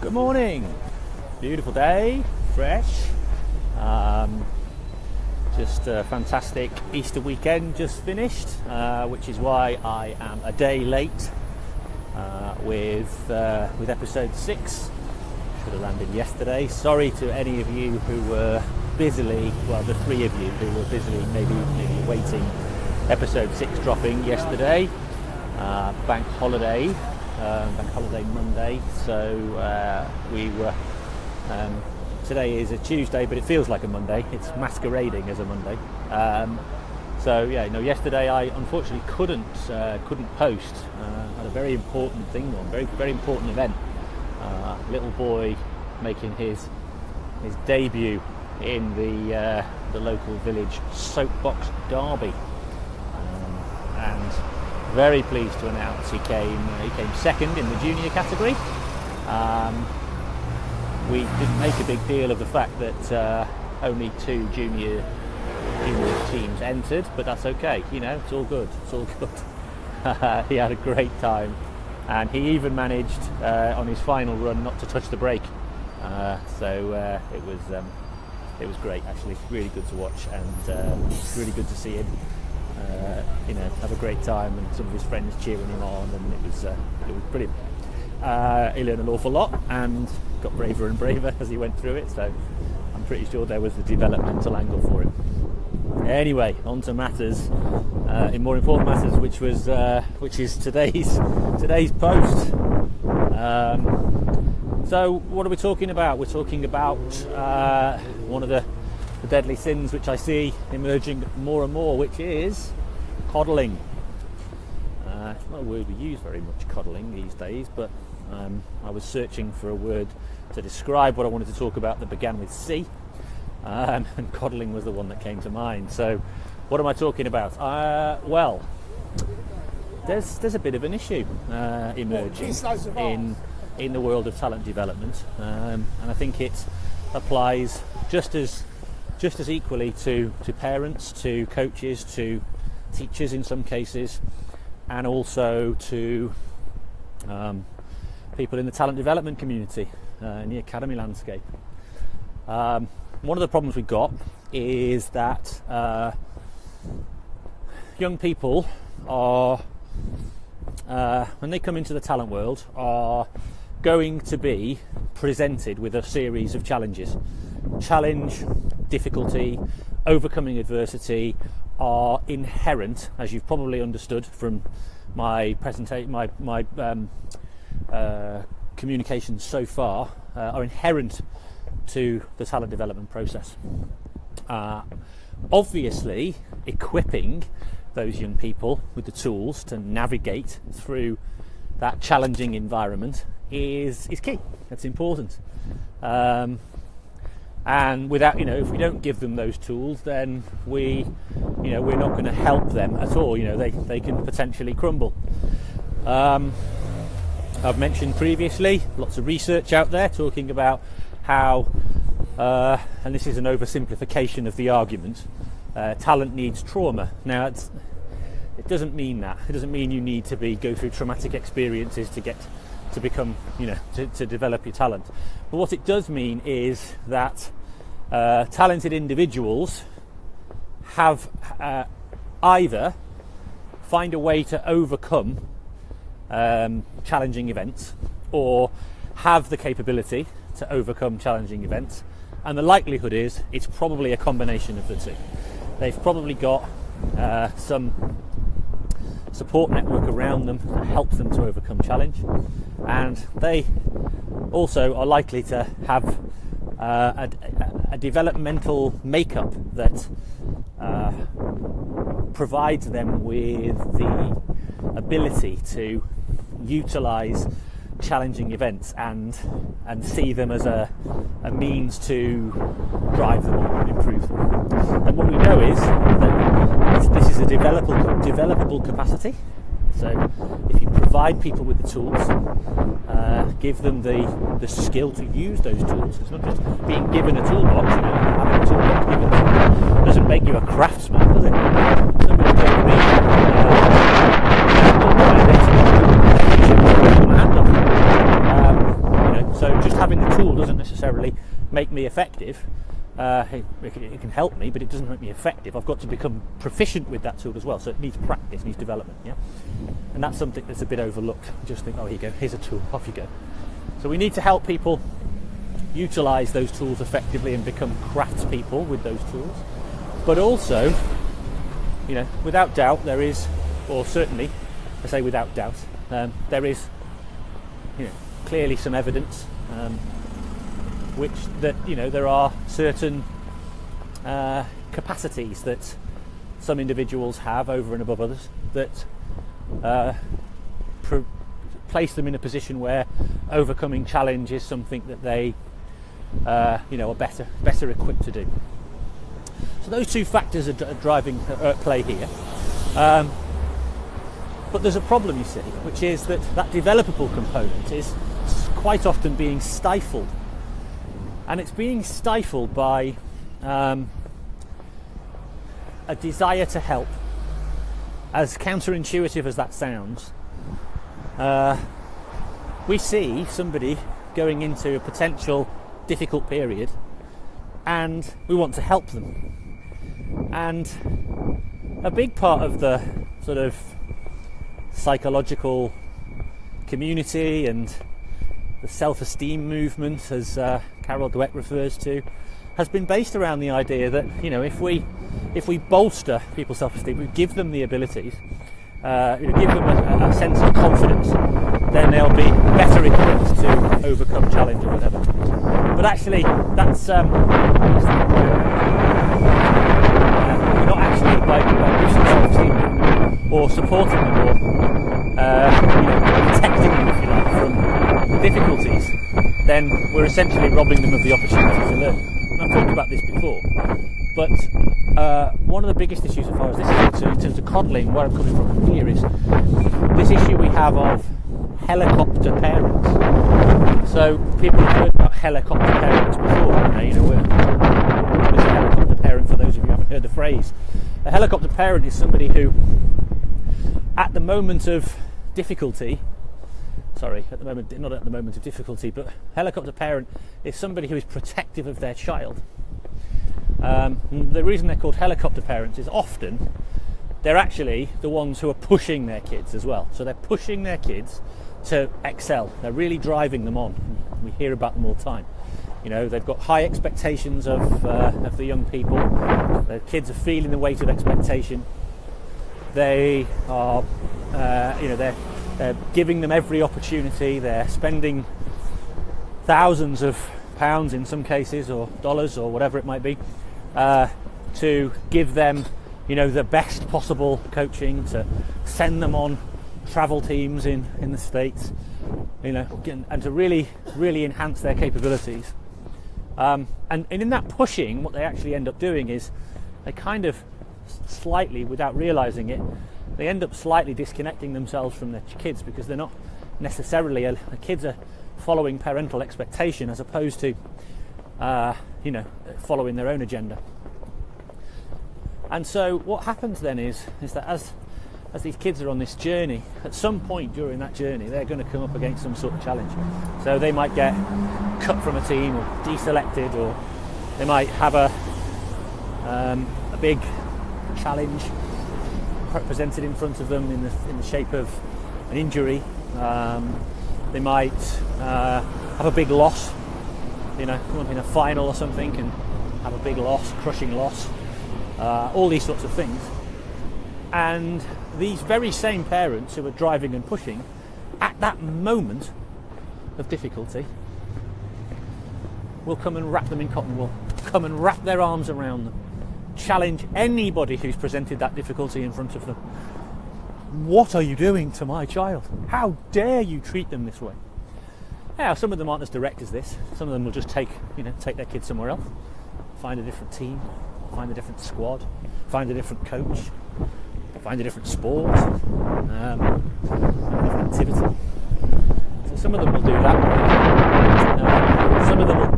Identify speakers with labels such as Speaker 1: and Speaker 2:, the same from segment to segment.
Speaker 1: Good morning. Beautiful day, fresh. Just a fantastic Easter weekend just finished, which is why I am a day late with episode 6. Should have landed yesterday. Sorry to any of you who were busily, well, the 3 of you who were busily maybe waiting episode 6 dropping yesterday. Bank holiday Monday, so we were today is a Tuesday, but it feels like a Monday. It's masquerading as a Monday. Yesterday I unfortunately couldn't post. Had a very important thing on, very important event. Little boy making his debut in the local village soapbox derby, and very pleased to announce he came second in the junior category. We didn't make a big deal of the fact that only 2 junior teams entered, but that's okay. It's all good. He had a great time, and he even managed on his final run not to touch the brake. It was great, actually. Really good to watch, and really good to see him have a great time, and some of his friends cheering him on, and it was brilliant. He learned an awful lot and got braver and braver as he went through it, so I'm pretty sure there was the developmental angle for him. Anyway, on to matters, in more important matters, which is today's post. So what are we talking about? We're talking about one of the deadly sins which I see emerging more and more, which is coddling. It's not a word we use very much, coddling, these days, but I was searching for a word to describe what I wanted to talk about that began with C, and coddling was the one that came to mind. So what am I talking about? Well, there's a bit of an issue emerging in the world of talent development, and I think it applies just as equally to parents, to coaches, to teachers in some cases, and also to people in the talent development community, in the academy landscape. One of the problems we've got is that young people are, when they come into the talent world, are going to be presented with a series of challenges. Challenge, difficulty, overcoming adversity are inherent, as you've probably understood from my presentation, my communications so far, are inherent to the talent development process. Obviously, equipping those young people with the tools to navigate through that challenging environment is key. That's important. And without, if we don't give them those tools, then we're not going to help them at all. They can potentially crumble. I've mentioned previously lots of research out there talking about how, and this is an oversimplification of the argument, talent needs trauma. Now, it doesn't mean that. It doesn't mean you need to go through traumatic experiences to become, to develop your talent. But what it does mean is that talented individuals have either find a way to overcome challenging events, or have the capability to overcome challenging events, and the likelihood is it's probably a combination of the two. They've probably got some support network around them that helps them to overcome challenge, and they also are likely to have a developmental makeup that provides them with the ability to utilize challenging events and see them as a means to drive them or improve them. And what we know is that this is a developable capacity. So if you provide people with the tools, give them the skill to use those tools. It's not just being given a toolbox. Having a toolbox given to you doesn't make you a craftsman, does it? Somebody told me so just having the tool doesn't necessarily make me effective. It can help me, but it doesn't make me effective. I've got to become proficient with that tool as well. So it needs practice, needs development. Yeah, and that's something that's a bit overlooked. Just think, oh, here you go, here's a tool, off you go. So we need to help people utilise those tools effectively and become craftspeople with those tools. But also, without doubt, there is, or certainly, I say without doubt, there is, clearly some evidence which that there are certain capacities that some individuals have over and above others that place them in a position where overcoming challenge is something that they are better equipped to do. So those two factors are driving at play here. But there's a problem, you see, which is that developable component is quite often being stifled. And it's being stifled by a desire to help. As counterintuitive as that sounds, we see somebody going into a potential difficult period and we want to help them. And a big part of the sort of psychological community and the self-esteem movement, as Carol Dweck refers to, has been based around the idea that if we bolster people's self-esteem, we give them the abilities, give them a sense of confidence, then they'll be better equipped to overcome challenge or whatever. But actually, that's not actually by boosting self-esteem or supporting them or protecting them, if you like, from difficulties, then we're essentially robbing them of the opportunity to learn. And I've talked about this before, but one of the biggest issues as far as this is in terms of coddling, where I'm coming from here, is this issue we have of helicopter parents. So people have heard about helicopter parents before, what is a helicopter parent for those of you who haven't heard the phrase? A helicopter parent is somebody who, at the moment of difficulty, not at the moment of difficulty, but helicopter parent is somebody who is protective of their child. The reason they're called helicopter parents is often they're actually the ones who are pushing their kids as well. So they're pushing their kids to excel. They're really driving them on. We hear about them all the time. They've got high expectations of the young people. The kids are feeling the weight of expectation. They are, they're giving them every opportunity. They're spending thousands of pounds in some cases, or dollars, or whatever it might be, to give them, the best possible coaching, to send them on travel teams in the States, and to really, really enhance their capabilities. And in that pushing, what they actually end up doing is they kind of slightly, without realising it, they end up slightly disconnecting themselves from their kids, because they're not necessarily, the kids are following parental expectation as opposed to, following their own agenda. And so what happens then is that as these kids are on this journey, at some point during that journey, they're going to come up against some sort of challenge. So they might get cut from a team or deselected, or they might have a big challenge presented in front of them in the shape of an injury. They might have a big loss, come up in a final or something and have a big loss, crushing loss, all these sorts of things. And these very same parents who are driving and pushing, at that moment of difficulty, will come and wrap them in cotton wool, come and wrap their arms around them, challenge anybody who's presented that difficulty in front of them. What are you doing to my child? How dare you treat them this way? Now, some of them aren't as direct as this. Some of them will just take their kids somewhere else, find a different team, find a different squad, find a different coach, find a different sport, a different activity. So some of them will do that. Some of them will,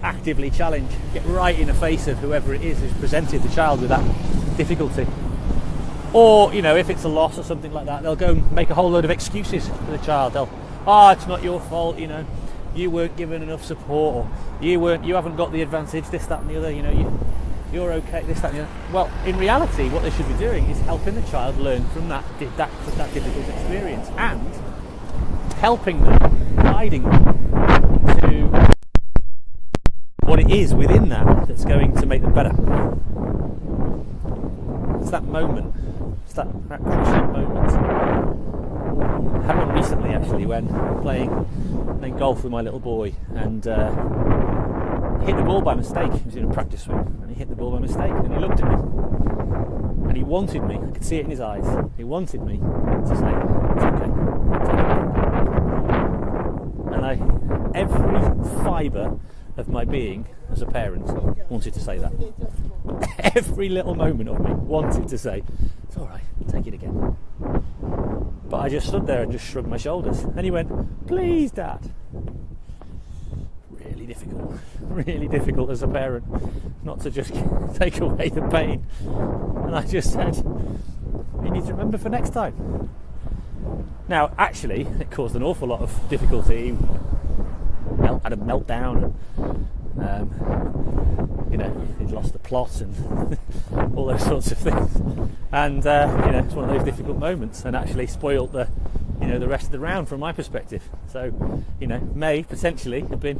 Speaker 1: actively challenge, get right in the face of whoever it is who's presented the child with that difficulty. Or, if it's a loss or something like that, they'll go and make a whole load of excuses for the child. They'll, it's not your fault, you weren't given enough support, or you haven't got the advantage, this, that, and the other. You're okay, this, that, and the other. Well, in reality, what they should be doing is helping the child learn from that difficult experience, and helping them, guiding them to what it is within that's going to make them better. It's that moment. It's that crucial moment. I had one recently, actually, when playing golf with my little boy, and he hit the ball by mistake. He was in a practice swing, and he hit the ball by mistake, and he looked at me, and he wanted me. I could see it in his eyes. He wanted me to say, "It's okay. It's okay." And every fibre of my being as a parent wanted to say that. Every little moment of me wanted to say, "It's all right, take it again." But I just stood there and just shrugged my shoulders. And he went, "Please, Dad." Really difficult as a parent not to just take away the pain. And I just said, "You need to remember for next time." Now, actually, it caused an awful lot of difficulty. Had a meltdown, and he'd lost the plot and all those sorts of things. And it's one of those difficult moments, and actually spoilt the rest of the round from my perspective. So, may potentially have been,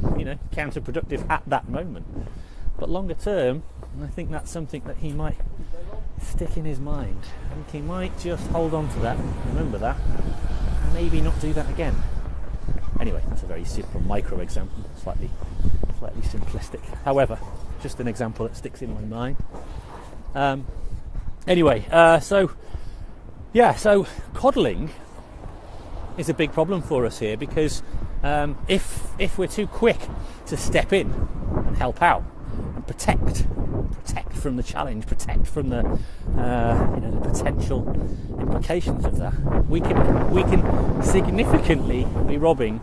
Speaker 1: counterproductive at that moment. But longer term, I think that's something that he might stick in his mind. I think he might just hold on to that, remember that, and maybe not do that again. Anyway, that's a very simple micro example, slightly simplistic. However, just an example that sticks in my mind. So coddling is a big problem for us here, because if we're too quick to step in and help out and protect from the challenge, protect from the potential implications of that, we can significantly be robbing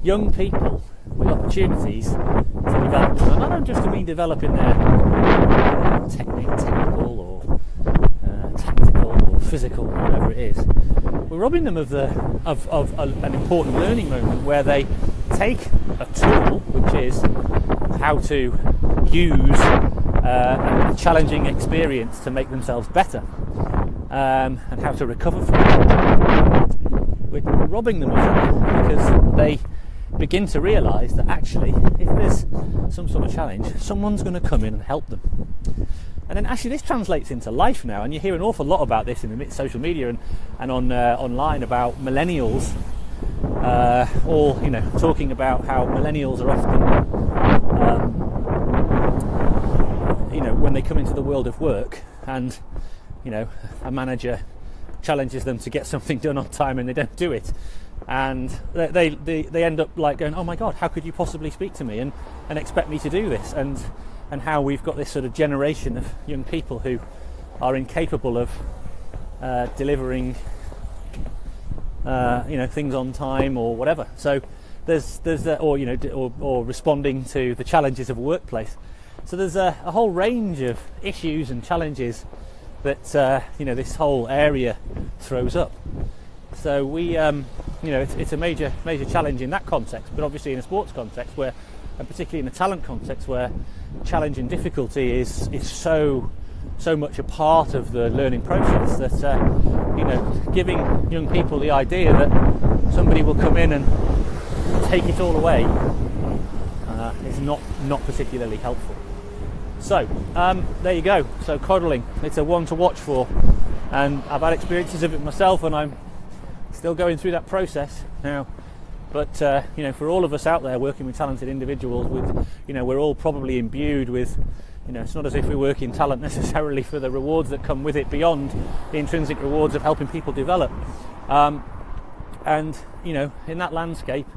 Speaker 1: young people with opportunities to develop. And I don't just mean develop in their technical or tactical or physical, whatever it is. We're robbing them of an important learning moment where they take a tool, which is how to use a challenging experience to make themselves better, and how to recover from it. We're robbing them of that because they begin to realise that actually, if there's some sort of challenge, someone's going to come in and help them. And then actually this translates into life now, and you hear an awful lot about this in the social media and on online about millennials, all talking about how millennials are often when they come into the world of work, and a manager challenges them to get something done on time and they don't do it, and they end up like going, "Oh my God, how could you possibly speak to me and expect me to do this?" And how we've got this sort of generation of young people who are incapable of delivering things on time or whatever. So there's or responding to the challenges of a workplace. So there's a whole range of issues and challenges that this whole area throws up. So we it's a major challenge in that context, but obviously in a sports context where, and particularly in a talent context where challenge and difficulty is so much a part of the learning process, that giving young people the idea that somebody will come in and take it all away is not particularly helpful. So there you go. So coddling, it's a one to watch for, and I've had experiences of it myself, and I'm still going through that process now. But for all of us out there working with talented individuals, we're all probably imbued with, it's not as if we work in talent necessarily for the rewards that come with it beyond the intrinsic rewards of helping people develop. And in that landscape,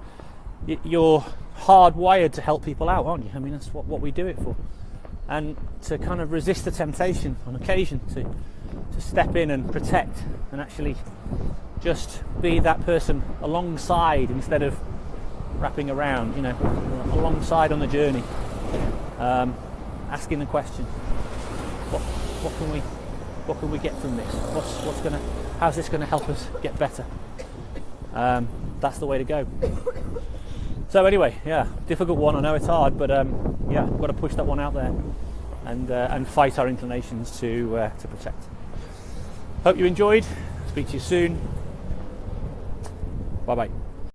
Speaker 1: you're hardwired to help people out, aren't you? I mean, that's what we do it for. And to kind of resist the temptation on occasion to step in and protect and actually just be that person alongside instead of wrapping around, alongside on the journey, asking the question, what can we get from this? How's this gonna help us get better? That's the way to go. So anyway, yeah, difficult one. I know it's hard, but yeah, we've got to push that one out there and fight our inclinations to protect. Hope you enjoyed. Speak to you soon. Bye bye.